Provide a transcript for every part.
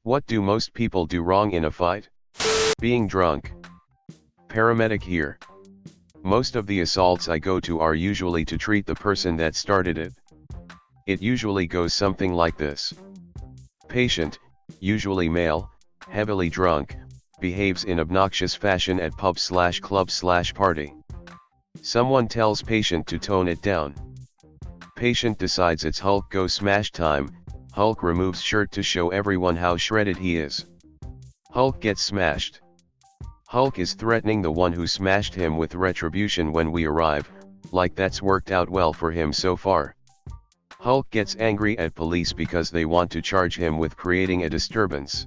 What do most people do wrong in a fight? Being drunk. Paramedic here. Most of the assaults I go to are usually to treat the person that started it. It usually goes something like this. Patient, usually male, heavily drunk, behaves in obnoxious fashion at pub/club/party. Someone tells patient to tone it down. Patient decides it's Hulk go smash time. Hulk removes shirt to show everyone how shredded he is. Hulk gets smashed. Hulk is threatening the one who smashed him with retribution when we arrive, like that's worked out well for him so far. Hulk gets angry at police because they want to charge him with creating a disturbance.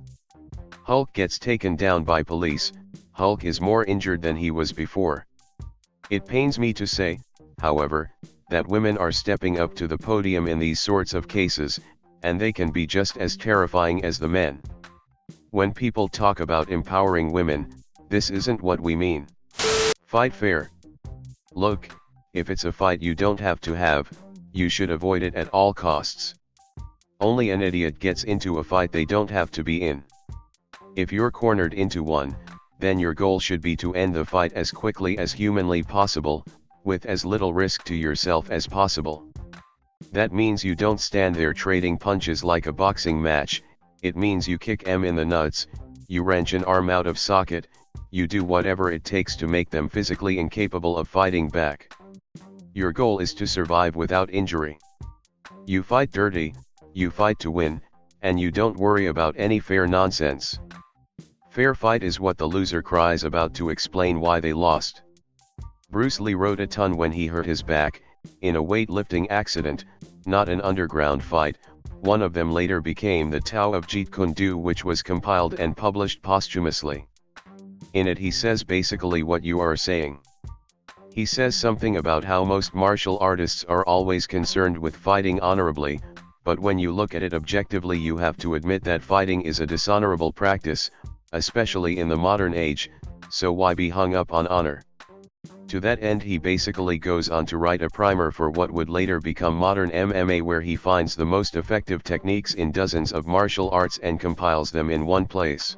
Hulk gets taken down by police. Hulk is more injured than he was before. It pains me to say, however, that women are stepping up to the podium in these sorts of cases, and they can be just as terrifying as the men. When people talk about empowering women, this isn't what we mean. Fight fair. Look, if it's a fight you don't have to have, you should avoid it at all costs. Only an idiot gets into a fight they don't have to be in. If you're cornered into one, then your goal should be to end the fight as quickly as humanly possible, with as little risk to yourself as possible. That means you don't stand there trading punches like a boxing match. It means you kick them in the nuts, you wrench an arm out of socket, you do whatever it takes to make them physically incapable of fighting back. Your goal is to survive without injury. You fight dirty, you fight to win, and you don't worry about any fair nonsense. Fair fight is what the loser cries about to explain why they lost. Bruce Lee wrote a ton when he hurt his back, in a weightlifting accident, not an underground fight. One of them later became the Tao of Jeet Kune Do, which was compiled and published posthumously. In it he says basically what you are saying. He says something about how most martial artists are always concerned with fighting honorably, but when you look at it objectively you have to admit that fighting is a dishonorable practice, especially in the modern age, so why be hung up on honor? To that end he basically goes on to write a primer for what would later become modern MMA, where he finds the most effective techniques in dozens of martial arts and compiles them in one place.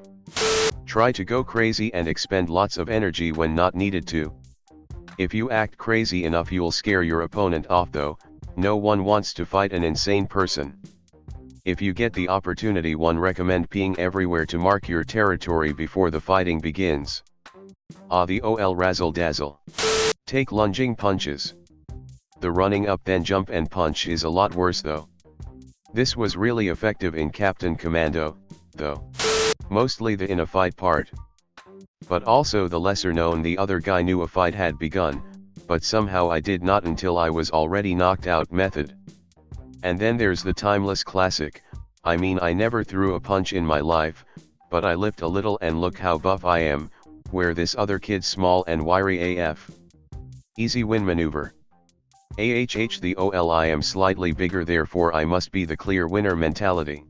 Try to go crazy and expend lots of energy when not needed to. If you act crazy enough you'll scare your opponent off, though. No one wants to fight an insane person. If you get the opportunity, one recommend peeing everywhere to mark your territory before the fighting begins. The ol razzle dazzle. Take lunging punches. The running up then jump and punch is a lot worse though. This was really effective in Captain Commando, though. Mostly the in a fight part. But also the lesser known the other guy knew a fight had begun, but somehow I did not until I was already knocked out method. And then there's the timeless classic, I mean I never threw a punch in my life, but I lift a little and look how buff I am, where this other kid's small and wiry AF. Easy win maneuver. The ol I am slightly bigger therefore I must be the clear winner mentality.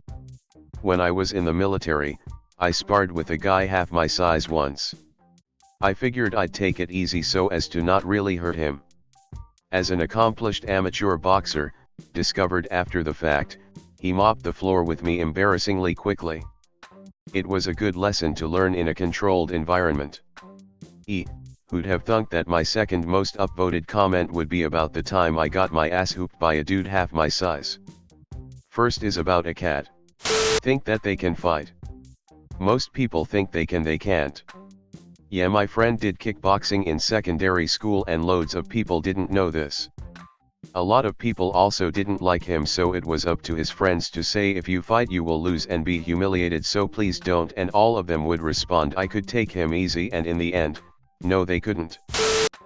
When I was in the military, I sparred with a guy half my size once. I figured I'd take it easy so as to not really hurt him. As an accomplished amateur boxer, discovered after the fact, he mopped the floor with me embarrassingly quickly. It was a good lesson to learn in a controlled environment. Who'd have thunk that my second most upvoted comment would be about the time I got my ass hooped by a dude half my size. First is about a cat. Think that they can fight. Most people think they can't. Yeah, my friend did kickboxing in secondary school and loads of people didn't know this. A lot of people also didn't like him, so it was up to his friends to say if you fight you will lose and be humiliated, so please don't, and all of them would respond I could take him easy, and in the end, no they couldn't.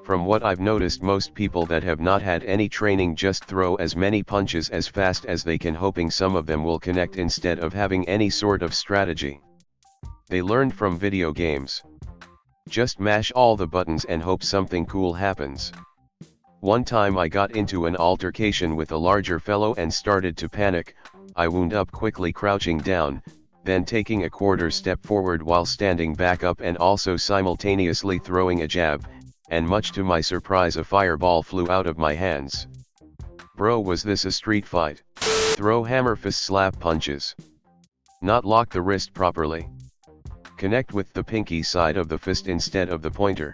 From what I've noticed, most people that have not had any training just throw as many punches as fast as they can, hoping some of them will connect instead of having any sort of strategy. They learned from video games. Just mash all the buttons and hope something cool happens. One time I got into an altercation with a larger fellow and started to panic. I wound up quickly crouching down, then taking a quarter step forward while standing back up and also simultaneously throwing a jab, and much to my surprise a fireball flew out of my hands. Bro, was this a street fight? Throw hammer fist slap punches. Not lock the wrist properly. Connect with the pinky side of the fist instead of the pointer.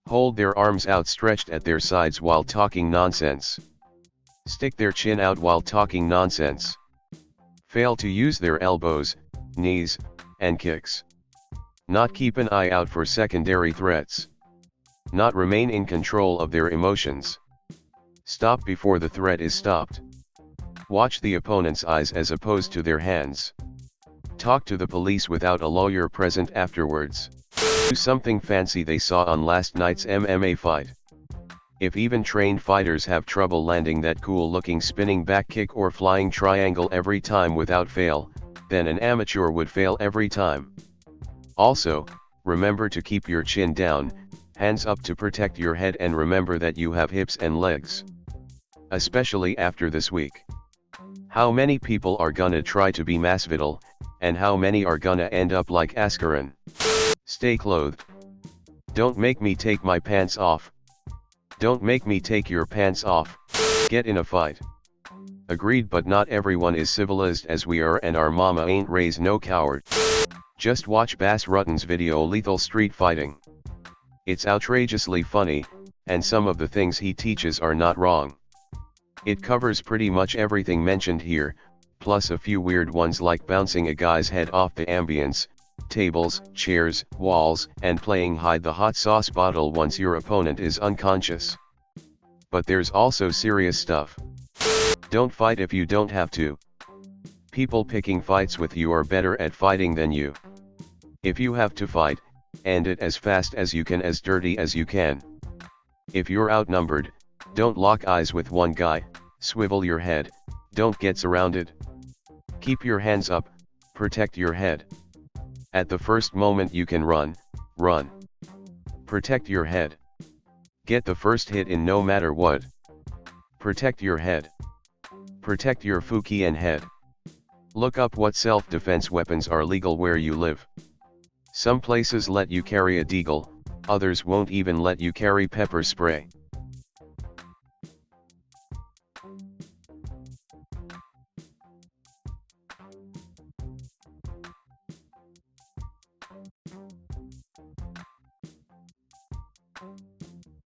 Hold their arms outstretched at their sides while talking nonsense. Stick their chin out while talking nonsense. Fail to use their elbows, knees, and kicks. Not keep an eye out for secondary threats. Not remain in control of their emotions. Stop before the threat is stopped. Watch the opponent's eyes as opposed to their hands. Talk to the police without a lawyer present afterwards. Do something fancy they saw on last night's MMA fight. If even trained fighters have trouble landing that cool-looking spinning back kick or flying triangle every time without fail, then an amateur would fail every time. Also, remember to keep your chin down, hands up to protect your head, and remember that you have hips and legs. Especially after this week. How many people are gonna try to be Masvidal, and how many are gonna end up like Askren? Stay clothed. Don't make me take my pants off. Don't make me take your pants off. Get in a fight. Agreed, but not everyone is civilized as we are, and our mama ain't raised no coward. Just watch Bas Rutten's video Lethal Street Fighting. It's outrageously funny, and some of the things he teaches are not wrong. It covers pretty much everything mentioned here, plus a few weird ones like bouncing a guy's head off the ambience, tables, chairs, walls, and playing hide the hot sauce bottle once your opponent is unconscious. But there's also serious stuff. Don't fight if you don't have to. People picking fights with you are better at fighting than you. If you have to fight, end it as fast as you can, as dirty as you can. If you're outnumbered, don't lock eyes with one guy, swivel your head, don't get surrounded. Keep your hands up, protect your head. At the first moment you can run, run. Protect your head. Get the first hit in no matter what. Protect your head. Protect your fuki and head. Look up what self-defense weapons are legal where you live. Some places let you carry a deagle, others won't even let you carry pepper spray.